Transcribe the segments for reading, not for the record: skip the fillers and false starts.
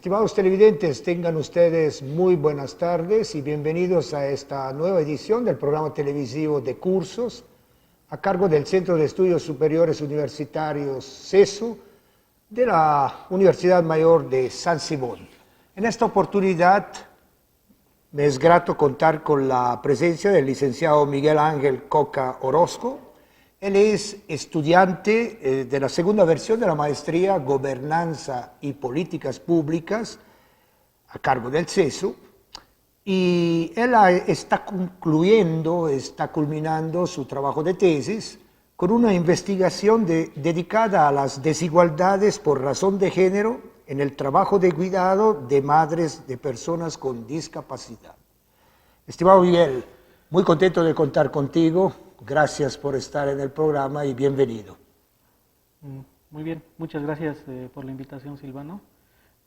Estimados televidentes, tengan ustedes muy buenas tardes y bienvenidos a esta nueva edición del programa televisivo de cursos a cargo del Centro de Estudios Superiores Universitarios CESU de la Universidad Mayor de San Simón. En esta oportunidad me es grato contar con la presencia del licenciado Miguel Ángel Coca Orozco. Él es estudiante de la segunda versión de la maestría Gobernanza y Políticas Públicas a cargo del CESU y él está culminando su trabajo de tesis con una investigación dedicada a las desigualdades por razón de género en el trabajo de cuidado de madres de personas con discapacidad. Estimado Miguel, muy contento de contar contigo. Gracias por estar en el programa y bienvenido. Muy bien, muchas gracias por la invitación, Silvano.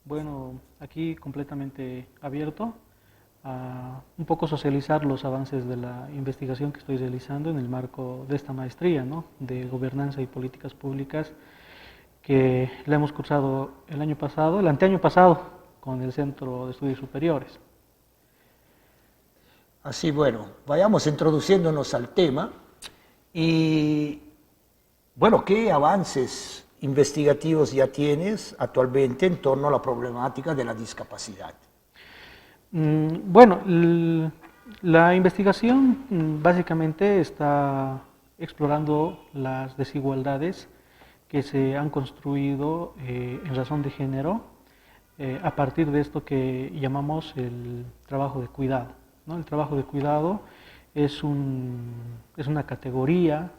Bueno, aquí completamente abierto a un poco socializar los avances de la investigación que estoy realizando en el marco de esta maestría, ¿no?, de Gobernanza y Políticas Públicas, que la hemos cursado el anteaño pasado, con el Centro de Estudios Superiores. Así, bueno, vayamos introduciéndonos al tema. Y bueno, ¿qué avances investigativos ya tienes actualmente en torno a la problemática de la discapacidad? Bueno, la investigación básicamente está explorando las desigualdades que se han construido en razón de género a partir de esto que llamamos el trabajo de cuidado, ¿no? El trabajo de cuidado es una categoría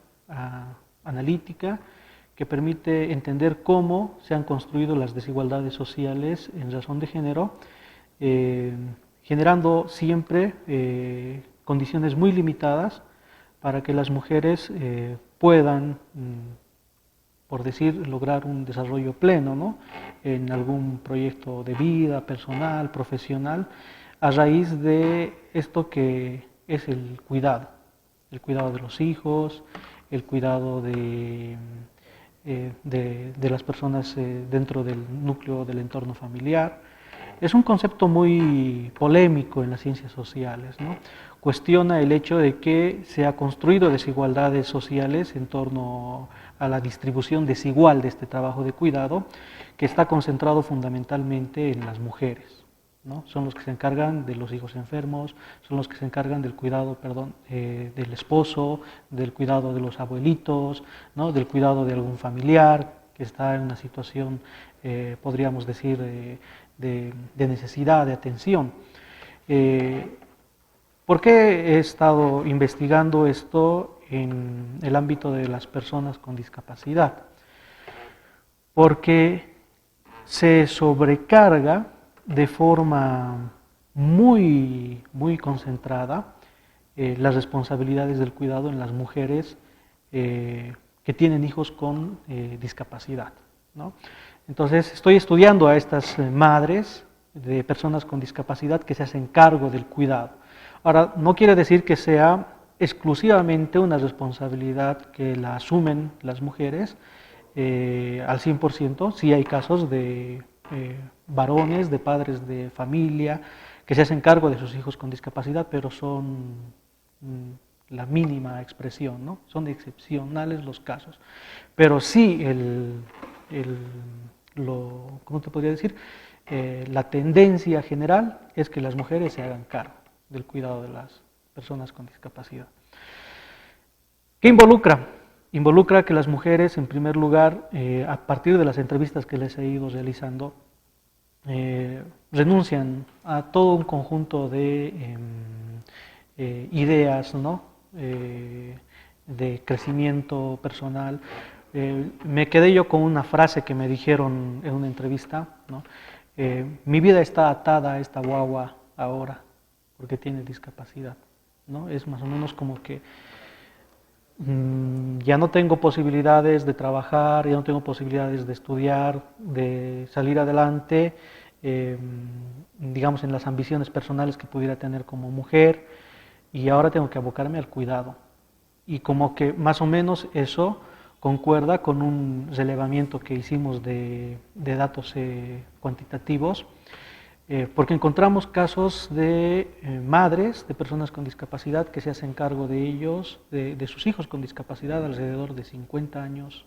analítica que permite entender cómo se han construido las desigualdades sociales en razón de género, generando siempre condiciones muy limitadas para que las mujeres puedan, por decir, lograr un desarrollo pleno, ¿no?, en algún proyecto de vida personal, profesional, a raíz de esto que es el cuidado de los hijos, el cuidado de las personas dentro del núcleo del entorno familiar. Es un concepto muy polémico en las ciencias sociales, ¿no? Cuestiona el hecho de que se ha construido desigualdades sociales en torno a la distribución desigual de este trabajo de cuidado, que está concentrado fundamentalmente en las mujeres, ¿no? Son los que se encargan de los hijos enfermos, son los que se encargan del cuidado, del esposo, del cuidado de los abuelitos, ¿no?, del cuidado de algún familiar que está en una situación, podríamos decir, de necesidad de atención. ¿Por qué he estado investigando esto en el ámbito de las personas con discapacidad? Porque se sobrecarga de forma muy concentrada las responsabilidades del cuidado en las mujeres que tienen hijos con discapacidad, ¿no? Entonces estoy estudiando a estas madres de personas con discapacidad que se hacen cargo del cuidado. Ahora, no quiere decir que sea exclusivamente una responsabilidad que la asumen las mujeres al 100%, sí hay casos de varones, de padres de familia, que se hacen cargo de sus hijos con discapacidad, pero son la mínima expresión, ¿no? Son excepcionales los casos. Pero sí, ¿cómo te podría decir? La tendencia general es que las mujeres se hagan cargo del cuidado de las personas con discapacidad. ¿Qué involucra? Involucra que las mujeres, en primer lugar, a partir de las entrevistas que les he ido realizando, renuncian a todo un conjunto de ideas, ¿no?, de crecimiento personal. Me quedé yo con una frase que me dijeron en una entrevista, ¿no? Mi vida está atada a esta guagua ahora porque tiene discapacidad, ¿no? Es más o menos como que ya no tengo posibilidades de trabajar, ya no tengo posibilidades de estudiar, de salir adelante, digamos, en las ambiciones personales que pudiera tener como mujer, y ahora tengo que abocarme al cuidado. Y como que más o menos eso concuerda con un relevamiento que hicimos de datos cuantitativos, porque encontramos casos de madres, de personas con discapacidad que se hacen cargo de ellos, de sus hijos con discapacidad, alrededor de 50 años,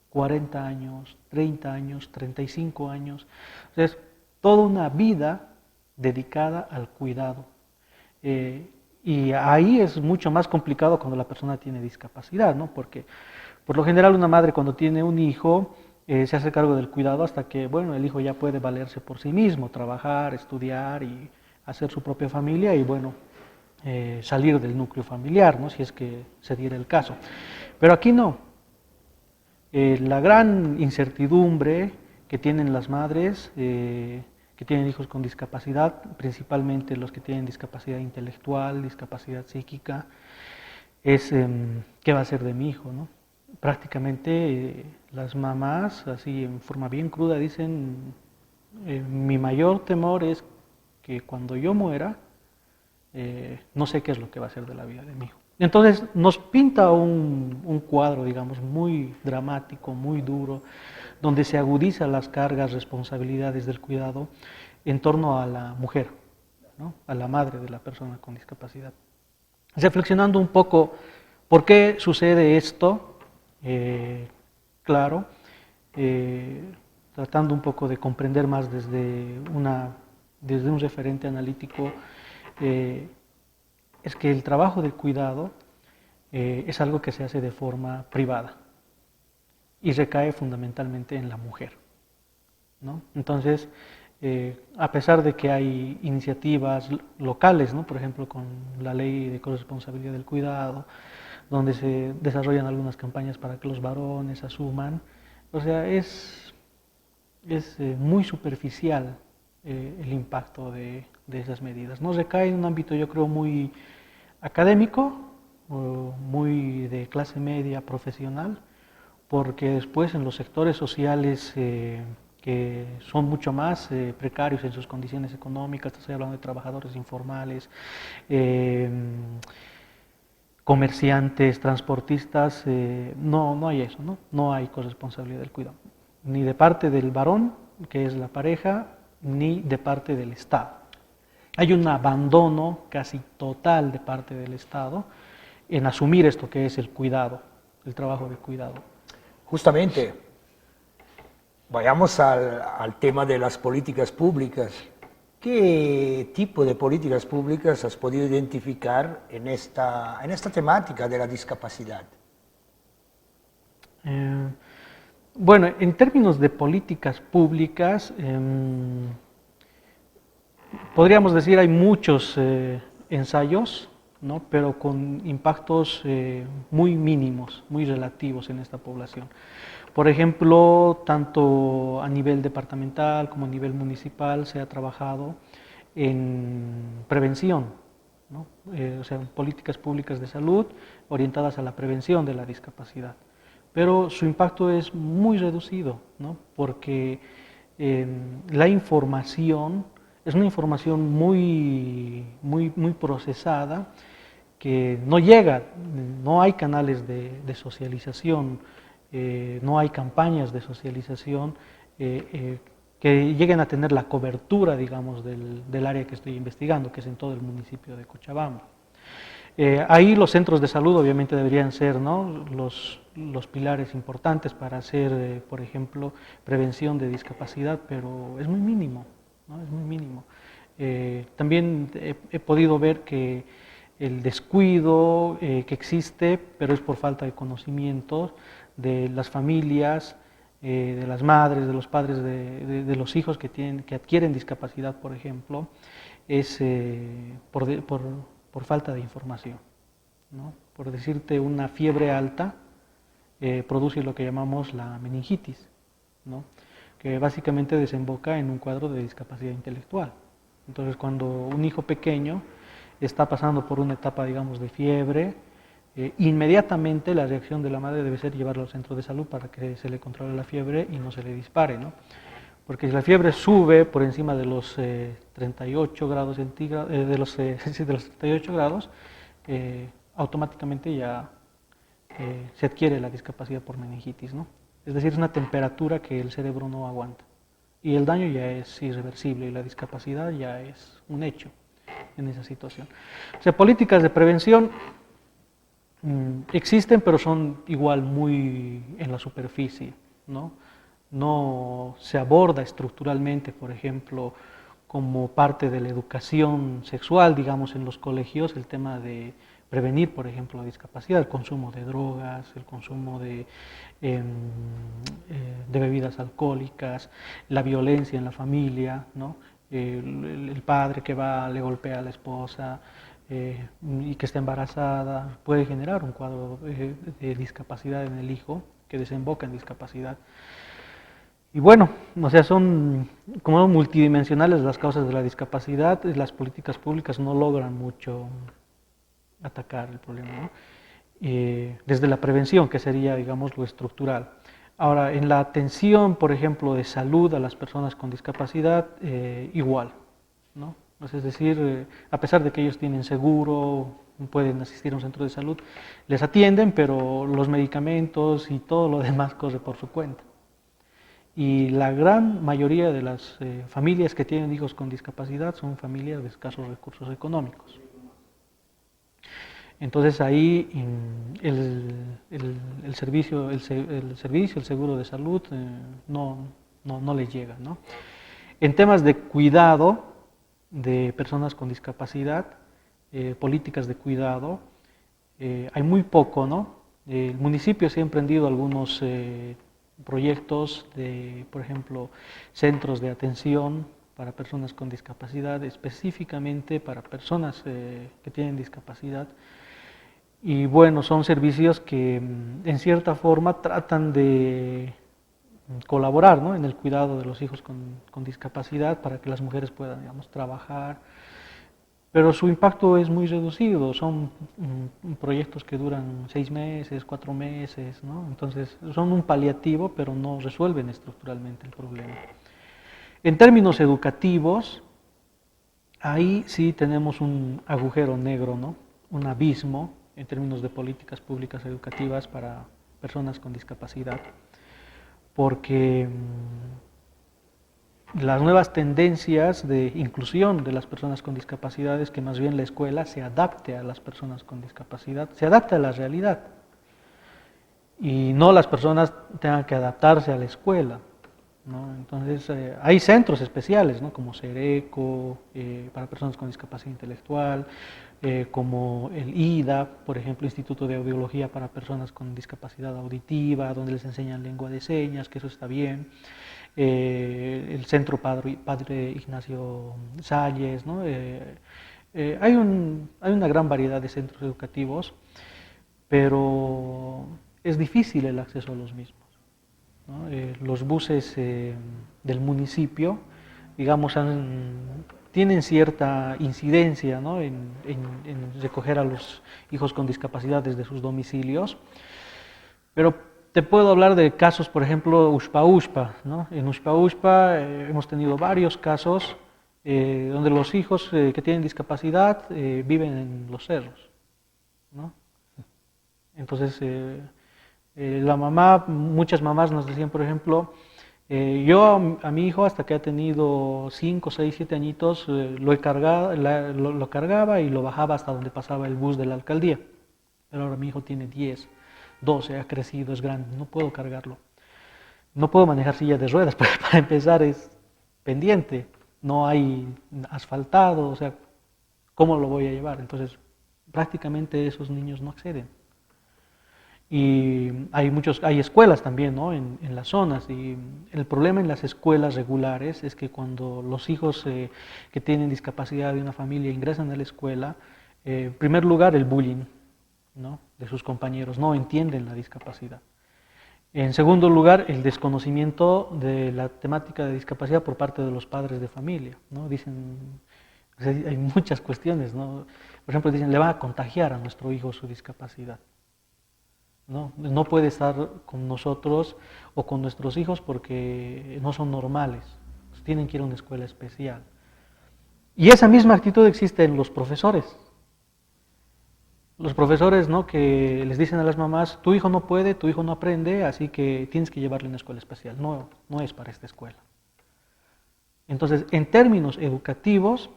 40 años, 30 años, 35 años. Entonces, toda una vida dedicada al cuidado. Y ahí es mucho más complicado cuando la persona tiene discapacidad, ¿no? Porque por lo general una madre cuando tiene un hijo se hace cargo del cuidado hasta que, bueno, el hijo ya puede valerse por sí mismo, trabajar, estudiar y hacer su propia familia y, bueno, salir del núcleo familiar, ¿no? Si es que se diera el caso. Pero aquí no. La gran incertidumbre que tienen las madres que tienen hijos con discapacidad, principalmente los que tienen discapacidad intelectual, discapacidad psíquica, es qué va a ser de mi hijo, ¿no? Prácticamente las mamás, así en forma bien cruda, dicen, mi mayor temor es que cuando yo muera, no sé qué es lo que va a ser de la vida de mi hijo. Entonces nos pinta un cuadro, digamos, muy dramático, muy duro, donde se agudizan las cargas, responsabilidades del cuidado en torno a la mujer, ¿no? A la madre de la persona con discapacidad. Reflexionando un poco por qué sucede esto, claro, tratando un poco de comprender más desde un referente analítico, es que el trabajo del cuidado es algo que se hace de forma privada y recae fundamentalmente en la mujer, ¿no? Entonces, a pesar de que hay iniciativas locales, ¿no? Por ejemplo, con la ley de corresponsabilidad del cuidado, donde se desarrollan algunas campañas para que los varones asuman, o sea, es muy superficial el impacto de esas medidas, ¿no? Recae en un ámbito, yo creo, muy académico, muy de clase media profesional, porque después en los sectores sociales que son mucho más precarios en sus condiciones económicas, estoy hablando de trabajadores informales, comerciantes, transportistas, no hay eso, ¿no? No hay corresponsabilidad del cuidado, ni de parte del varón, que es la pareja, ni de parte del Estado. Hay un abandono casi total de parte del Estado en asumir esto que es el cuidado, el trabajo de cuidado. Justamente, vayamos al tema de las políticas públicas. ¿Qué tipo de políticas públicas has podido identificar en esta temática de la discapacidad? Bueno, en términos de políticas públicas, podríamos decir hay muchos ensayos, ¿no? Pero con impactos muy mínimos, muy relativos en esta población. Por ejemplo, tanto a nivel departamental como a nivel municipal se ha trabajado en prevención, ¿no? O sea, políticas públicas de salud orientadas a la prevención de la discapacidad. Pero su impacto es muy reducido, ¿no? Porque la información es una información muy procesada que no llega, no hay canales de socialización, no hay campañas de socialización que lleguen a tener la cobertura, digamos, del área que estoy investigando, que es en todo el municipio de Cochabamba. Ahí los centros de salud obviamente deberían ser, ¿no? los pilares importantes para hacer, por ejemplo, prevención de discapacidad, pero es muy mínimo, ¿no? Es muy mínimo. También he podido ver que el descuido que existe, pero es por falta de conocimiento de las familias, de las madres, de los padres, de los hijos que adquieren discapacidad, por ejemplo, es por falta de información, ¿no? Por decirte, una fiebre alta produce lo que llamamos la meningitis, ¿no? Que básicamente desemboca en un cuadro de discapacidad intelectual. Entonces, cuando un hijo pequeño está pasando por una etapa, digamos, de fiebre, inmediatamente la reacción de la madre debe ser llevarlo al centro de salud para que se le controle la fiebre y no se le dispare, ¿no? Porque si la fiebre sube por encima de los 38 grados centígrados, de los 38 grados, automáticamente ya se adquiere la discapacidad por meningitis, ¿no? Es decir, es una temperatura que el cerebro no aguanta. Y el daño ya es irreversible y la discapacidad ya es un hecho en esa situación. O sea, políticas de prevención existen, pero son igual muy en la superficie, ¿no? No se aborda estructuralmente, por ejemplo, como parte de la educación sexual, digamos, en los colegios, el tema de prevenir, por ejemplo, la discapacidad, el consumo de drogas, el consumo de bebidas alcohólicas, la violencia en la familia, ¿no? El padre que va, le golpea a la esposa y que está embarazada, puede generar un cuadro de discapacidad en el hijo que desemboca en discapacidad. Y bueno, o sea, son como multidimensionales las causas de la discapacidad, y las políticas públicas no logran mucho atacar el problema, ¿no? Desde la prevención, que sería, digamos, lo estructural. Ahora, en la atención, por ejemplo, de salud a las personas con discapacidad, igual, ¿no? Es decir, a pesar de que ellos tienen seguro, pueden asistir a un centro de salud, les atienden, pero los medicamentos y todo lo demás corre por su cuenta. Y la gran mayoría de las familias que tienen hijos con discapacidad son familias de escasos recursos económicos. Entonces ahí el servicio, el seguro de salud no les llega, ¿no? En temas de cuidado de personas con discapacidad, políticas de cuidado, hay muy poco, ¿no? El municipio se ha emprendido algunos proyectos de, por ejemplo, centros de atención para personas con discapacidad, específicamente para personas que tienen discapacidad. Y bueno, son servicios que en cierta forma tratan de colaborar, ¿no?, en el cuidado de los hijos con discapacidad para que las mujeres puedan, digamos, trabajar, pero su impacto es muy reducido, son proyectos que duran 6 meses, 4 meses, ¿no? Entonces son un paliativo, pero no resuelven estructuralmente el problema. En términos educativos, ahí sí tenemos un agujero negro, ¿no?, un abismo en términos de políticas públicas educativas para personas con discapacidad, porque las nuevas tendencias de inclusión de las personas con discapacidad es que más bien la escuela se adapte a las personas con discapacidad, se adapte a la realidad y no las personas tengan que adaptarse a la escuela, ¿no? Entonces hay centros especiales, ¿no?, como Cereco para personas con discapacidad intelectual, como el IDA, por ejemplo, Instituto de Audiología para personas con discapacidad auditiva, donde les enseñan lengua de señas, que eso está bien. El Centro Padre Ignacio Salles, ¿no? Hay una gran variedad de centros educativos, pero es difícil el acceso a los mismos, ¿no? Los buses del municipio, digamos, tienen cierta incidencia, ¿no?, en recoger a los hijos con discapacidad desde sus domicilios, pero te puedo hablar de casos, por ejemplo, Uxpa, ¿no? En Uxpa hemos tenido varios casos donde los hijos que tienen discapacidad viven en los cerros, ¿no? Entonces, muchas mamás nos decían, por ejemplo, yo a mi hijo hasta que ha tenido 5, 6, 7 añitos lo cargaba y lo bajaba hasta donde pasaba el bus de la alcaldía, pero ahora mi hijo tiene 10, 12, ha crecido, es grande, no puedo cargarlo. No puedo manejar silla de ruedas, porque para empezar es pendiente, no hay asfaltado, o sea, ¿cómo lo voy a llevar? Entonces, prácticamente esos niños no acceden. Y hay escuelas también, ¿no?, en las zonas, y el problema en las escuelas regulares es que cuando los hijos que tienen discapacidad de una familia ingresan a la escuela, en primer lugar el bullying, ¿no?, de sus compañeros, no entienden la discapacidad. En segundo lugar, el desconocimiento de la temática de discapacidad por parte de los padres de familia, ¿no? Dicen, o sea, hay muchas cuestiones, ¿no? Por ejemplo, dicen, le va a contagiar a nuestro hijo su discapacidad. No puede estar con nosotros o con nuestros hijos porque no son normales, tienen que ir a una escuela especial. Y esa misma actitud existe en los profesores. los profesores, ¿no?, que les dicen a las mamás, tu hijo no puede, tu hijo no aprende, así que tienes que llevarle a una escuela especial. No, no es para esta escuela. Entonces, en términos educativos,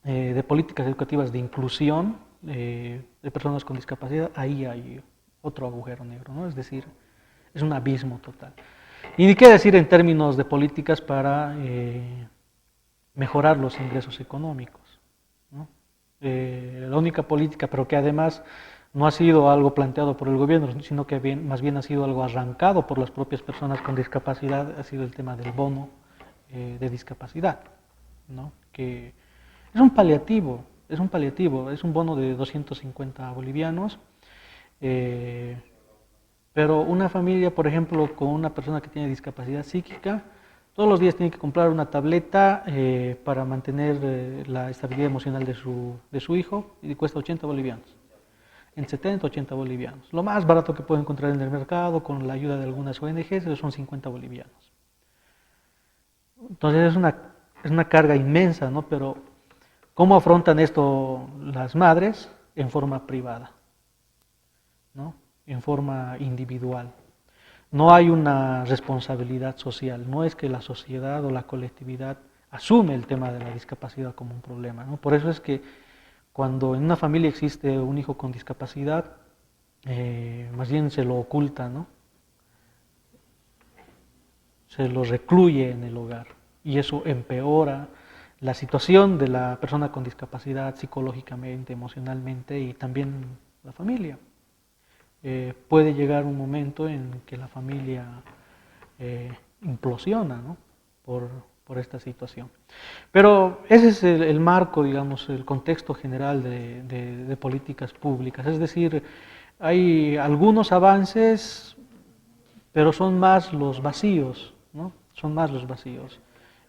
de políticas educativas de inclusión de personas con discapacidad, ahí hay otro agujero negro, ¿no? Es decir, es un abismo total. Y ni qué decir en términos de políticas para mejorar los ingresos económicos, ¿no? La única política, pero que además no ha sido algo planteado por el gobierno, sino que más bien ha sido algo arrancado por las propias personas con discapacidad, ha sido el tema del bono de discapacidad, ¿no? Que es un paliativo, es un bono de 250 bolivianos, pero una familia, por ejemplo, con una persona que tiene discapacidad psíquica, todos los días tiene que comprar una tableta para mantener la estabilidad emocional de su hijo y cuesta 80 bolivianos, en 70, 80 bolivianos. Lo más barato que puede encontrar en el mercado con la ayuda de algunas ONGs son 50 bolivianos. Entonces es una carga inmensa, ¿no? Pero ¿cómo afrontan esto las madres? En forma privada, ¿no? En forma individual. No hay una responsabilidad social, no es que la sociedad o la colectividad asume el tema de la discapacidad como un problema, ¿no? Por eso es que cuando en una familia existe un hijo con discapacidad, más bien se lo oculta, ¿no? Se lo recluye en el hogar y eso empeora la situación de la persona con discapacidad psicológicamente, emocionalmente y también la familia. Puede llegar un momento en que la familia implosiona, ¿no?, por esta situación. Pero ese es el marco, digamos, el contexto general de políticas públicas. Es decir, hay algunos avances, pero son más los vacíos, ¿no? Son más los vacíos.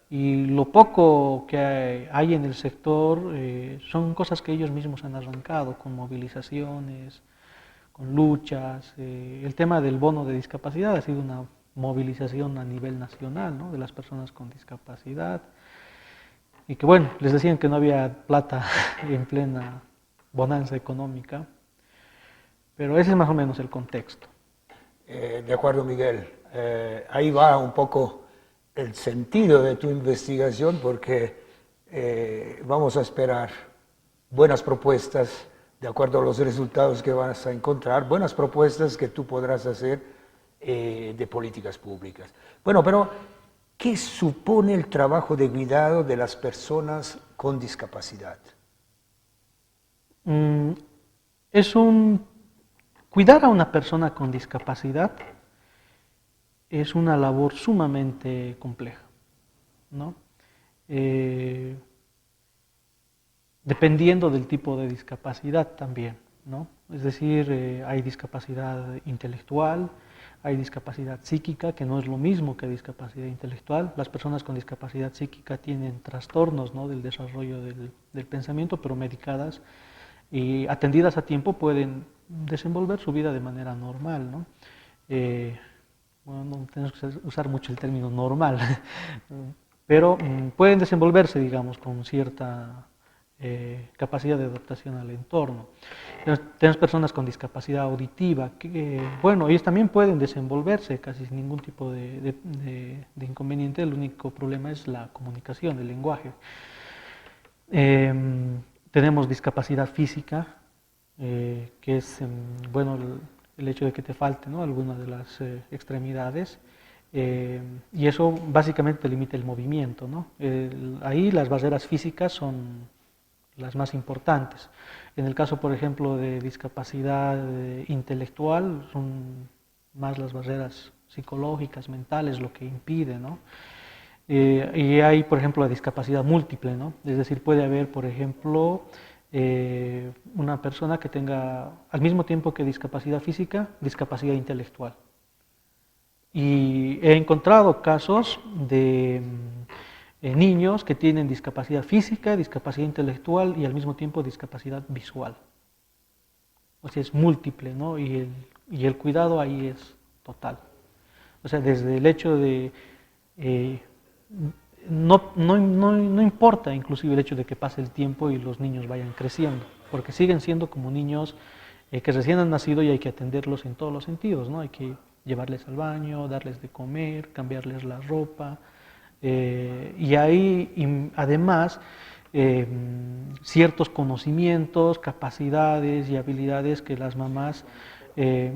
Y lo poco que hay en el sector son cosas que ellos mismos han arrancado, con movilizaciones, con luchas. El tema del bono de discapacidad ha sido una movilización a nivel nacional, ¿no?, de las personas con discapacidad. Y que bueno, les decían que no había plata en plena bonanza económica, pero ese es más o menos el contexto. De acuerdo, Miguel. Ahí va un poco el sentido de tu investigación, porque vamos a esperar buenas propuestas de acuerdo a los resultados que vas a encontrar, buenas propuestas que tú podrás hacer de políticas públicas. Bueno, pero ¿qué supone el trabajo de cuidado de las personas con discapacidad? Cuidar a una persona con discapacidad es una labor sumamente compleja, ¿no? Dependiendo del tipo de discapacidad también, ¿no? Es decir, hay discapacidad intelectual, hay discapacidad psíquica, que no es lo mismo que discapacidad intelectual. Las personas con discapacidad psíquica tienen trastornos, ¿no?, del desarrollo del pensamiento, pero medicadas y atendidas a tiempo pueden desenvolver su vida de manera normal, ¿no? Bueno, no tenemos que usar mucho el término normal, pero pueden desenvolverse, digamos, con cierta capacidad de adaptación al entorno. Tenemos personas con discapacidad auditiva, que, bueno, ellos también pueden desenvolverse casi sin ningún tipo de inconveniente, el único problema es la comunicación, el lenguaje. Tenemos discapacidad física, que es, bueno, el hecho de que te falte, ¿no?, alguna de las extremidades, y eso básicamente limita el movimiento, ¿no? Ahí las barreras físicas son las más importantes. En el caso, por ejemplo, de discapacidad intelectual, son más las barreras psicológicas, mentales, lo que impide, ¿no? Y hay, por ejemplo, la discapacidad múltiple, ¿no? Es decir, puede haber, por ejemplo, una persona que tenga al mismo tiempo que discapacidad física, discapacidad intelectual. Y he encontrado casos de niños que tienen discapacidad física, discapacidad intelectual y al mismo tiempo discapacidad visual. O sea, es múltiple, ¿no? Y el cuidado ahí es total. O sea, desde el hecho de... no importa inclusive el hecho de que pase el tiempo y los niños vayan creciendo. porque siguen siendo como niños que recién han nacido y hay que atenderlos en todos los sentidos, ¿no? Hay que llevarles al baño, darles de comer, cambiarles la ropa, y hay además ciertos conocimientos, capacidades y habilidades que las mamás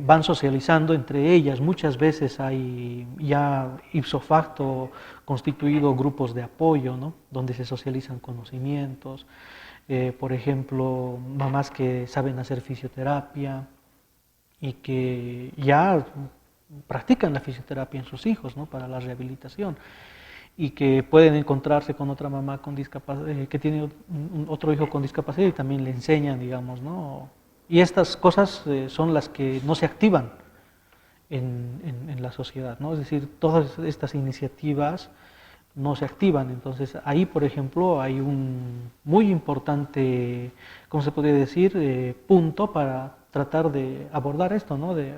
van socializando entre ellas. Muchas veces hay ya ipso facto constituido grupos de apoyo, ¿no? Donde se socializan conocimientos. Por ejemplo, mamás que saben hacer fisioterapia y que ya practican la fisioterapia en sus hijos, ¿no? Para la rehabilitación, y que pueden encontrarse con otra mamá con que tiene otro hijo con discapacidad y también le enseñan, digamos, ¿no? Y estas cosas son las que no se activan en la sociedad, ¿no? Es decir, todas estas iniciativas no se activan. Entonces ahí, por ejemplo, hay un muy importante, ¿cómo se podría decir?, punto para tratar de abordar esto, ¿no? De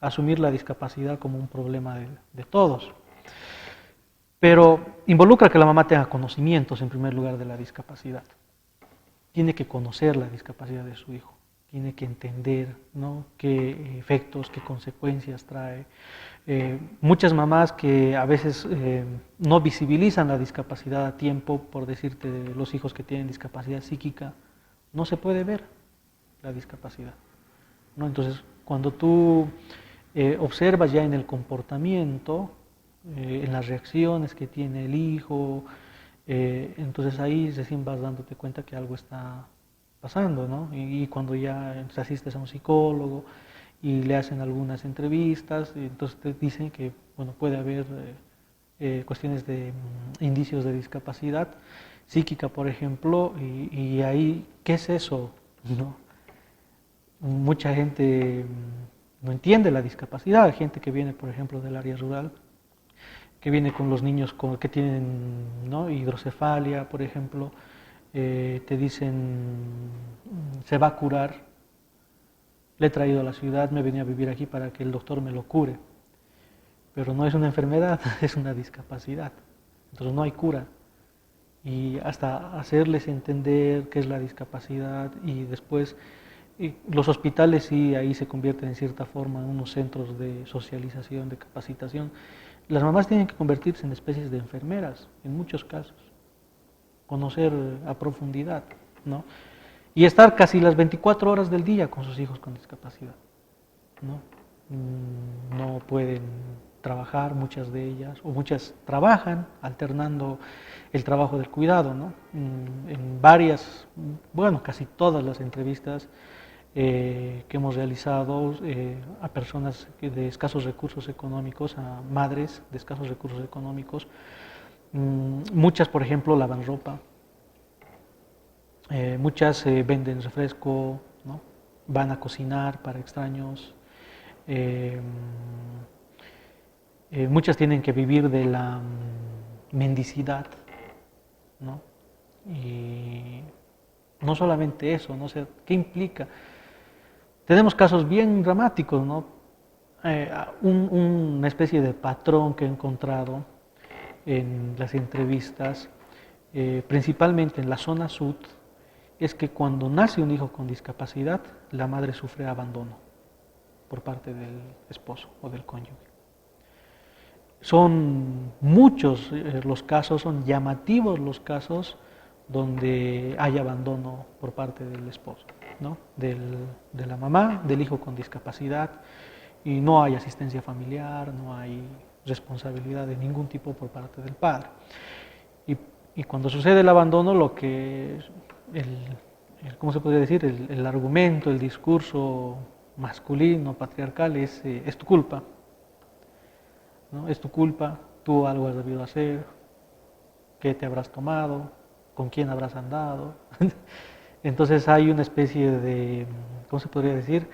asumir la discapacidad como un problema de todos. Pero involucra que la mamá tenga conocimientos, en primer lugar, de la discapacidad. Tiene que conocer la discapacidad de su hijo, tiene que entender, ¿no?, qué efectos, qué consecuencias trae. Muchas mamás que a veces no visibilizan la discapacidad a tiempo, por decirte, de los hijos que tienen discapacidad psíquica, no se puede ver la discapacidad, ¿no? Entonces, cuando tú observas ya en el comportamiento, en las reacciones que tiene el hijo, entonces ahí recién vas dándote cuenta que algo está pasando, ¿no? Y cuando ya asistes a un psicólogo y le hacen algunas entrevistas, y entonces te dicen que, bueno, puede haber cuestiones de indicios de discapacidad psíquica, por ejemplo, y ahí, ¿qué es eso?, ¿no? Mucha gente no entiende la discapacidad. Hay gente que viene, por ejemplo, del área rural, que viene con los niños que tienen, ¿no?, hidrocefalia, por ejemplo, te dicen, se va a curar, le he traído a la ciudad, me venía a vivir aquí para que el doctor me lo cure, pero no es una enfermedad, es una discapacidad, entonces no hay cura. Y hasta hacerles entender qué es la discapacidad, y después los hospitales sí ahí se convierten en cierta forma en unos centros de socialización, de capacitación. Las mamás tienen que convertirse en especies de enfermeras, en muchos casos, conocer a profundidad, ¿no? Y estar casi las 24 horas del día con sus hijos con discapacidad, ¿no? No pueden trabajar, muchas de ellas, o muchas trabajan alternando el trabajo del cuidado, ¿no? En varias, bueno, casi todas las entrevistas que hemos realizado a personas de escasos recursos económicos, a madres de escasos recursos económicos, muchas, por ejemplo, lavan ropa, muchas venden refresco, ¿no? Van a cocinar para extraños, muchas tienen que vivir de la mendicidad, ¿no? Y no solamente eso, ¿no? O sea, ¿qué implica? Tenemos casos bien dramáticos, ¿no? Una especie de patrón que he encontrado en las entrevistas, principalmente en la zona sur, es que cuando nace un hijo con discapacidad, la madre sufre abandono por parte del esposo o del cónyuge. Son muchos los casos, son llamativos los casos donde hay abandono por parte del esposo, ¿no? De la mamá, del hijo con discapacidad, y no hay asistencia familiar, no hay responsabilidad de ningún tipo por parte del padre. Y cuando sucede el abandono, lo que ¿cómo se podría decir? El argumento, el discurso masculino, patriarcal es tu culpa, ¿no? Es tu culpa, tú algo has debido hacer, qué te habrás tomado, con quién habrás andado. Entonces hay una especie de, ¿cómo se podría decir?,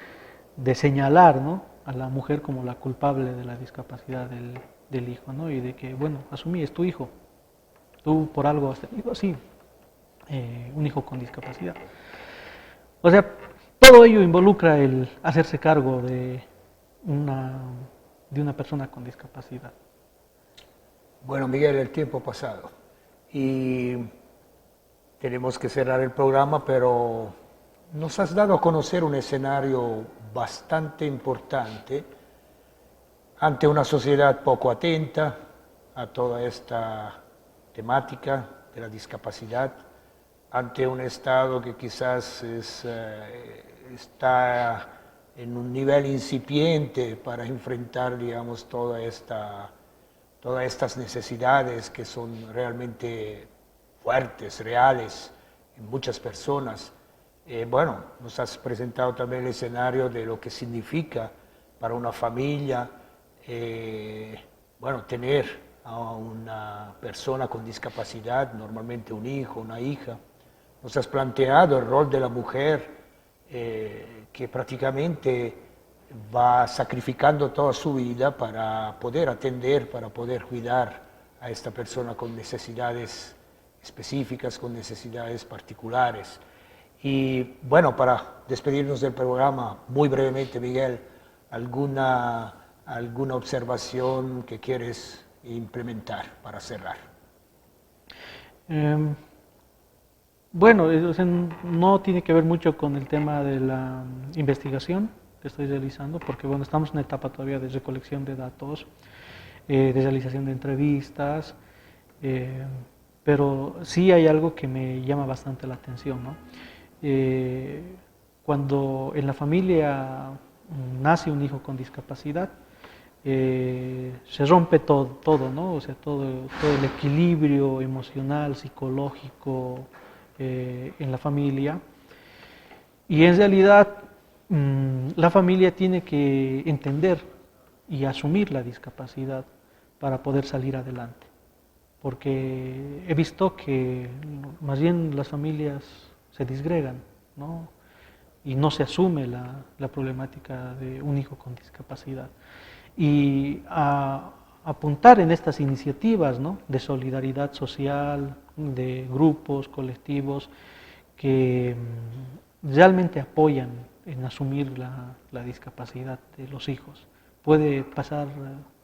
de señalar, ¿no?, a la mujer como la culpable de la discapacidad del hijo, ¿no? Y de que, bueno, asumí, es tu hijo, tú por algo has tenido así un hijo con discapacidad. O sea, todo ello involucra el hacerse cargo de una persona con discapacidad. Bueno, Miguel, el tiempo ha pasado y tenemos que cerrar el programa, pero Nos has dado a conocer un escenario bastante importante ante una sociedad poco atenta a toda esta temática de la discapacidad, ante un Estado que quizás está en un nivel incipiente para enfrentar, digamos, todas estas necesidades que son realmente fuertes, reales en muchas personas. Bueno, nos has presentado también el escenario de lo que significa para una familia, bueno, tener a una persona con discapacidad, normalmente un hijo, una hija. Nos has planteado el rol de la mujer, que prácticamente va sacrificando toda su vida para poder atender, para poder cuidar a esta persona con necesidades específicas, con necesidades particulares. Y bueno, para despedirnos del programa, muy brevemente, Miguel, ¿alguna observación que quieres implementar para cerrar? Bueno, o sea, no tiene que ver mucho con el tema de la investigación que estoy realizando, porque bueno, estamos en una etapa todavía de recolección de datos, de realización de entrevistas, pero sí hay algo que me llama bastante la atención, ¿no? Cuando en la familia nace un hijo con discapacidad, se rompe todo, ¿no? O sea, todo el equilibrio emocional, psicológico en la familia. Y en realidad la familia tiene que entender y asumir la discapacidad para poder salir adelante. Porque he visto que más bien las familias se disgregan, ¿no? Y no se asume la problemática de un hijo con discapacidad. Y apuntar en estas iniciativas, ¿no?, de solidaridad social, de grupos, colectivos, que realmente apoyan en asumir la discapacidad de los hijos. Puede pasar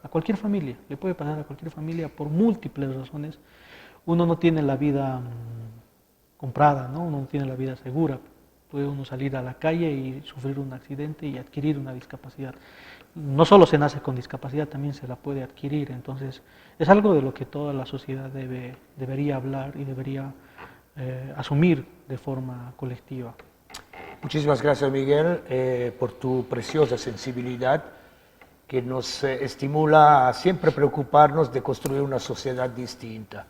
a cualquier familia, le puede pasar a cualquier familia por múltiples razones. Uno no tiene la vida comprada, ¿no? Uno no tiene la vida segura. Puede uno salir a la calle y sufrir un accidente y adquirir una discapacidad. No solo se nace con discapacidad, también se la puede adquirir. Entonces, es algo de lo que toda la sociedad debería hablar y debería asumir de forma colectiva. Muchísimas gracias, Miguel, por tu preciosa sensibilidad que nos estimula a siempre preocuparnos de construir una sociedad distinta.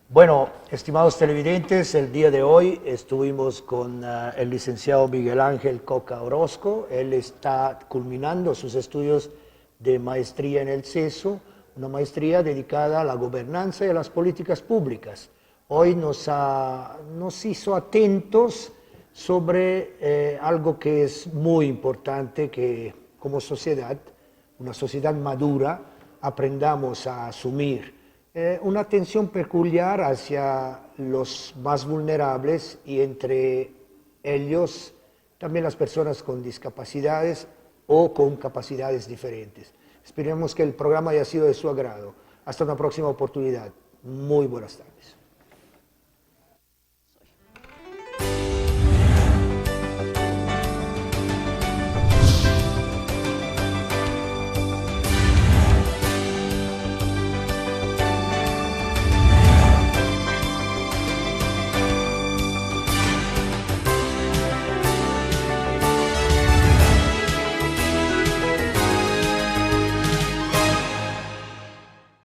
Bueno, estimados televidentes, el día de hoy estuvimos con el licenciado Miguel Ángel Coca Orozco. Él está culminando sus estudios de maestría en el CESO, una maestría dedicada a la gobernanza y a las políticas públicas. Hoy nos hizo atentos sobre algo que es muy importante, que como sociedad, una sociedad madura, aprendamos a asumir. Una atención peculiar hacia los más vulnerables y entre ellos también las personas con discapacidades o con capacidades diferentes. Esperemos que el programa haya sido de su agrado. Hasta una próxima oportunidad. Muy buenas tardes.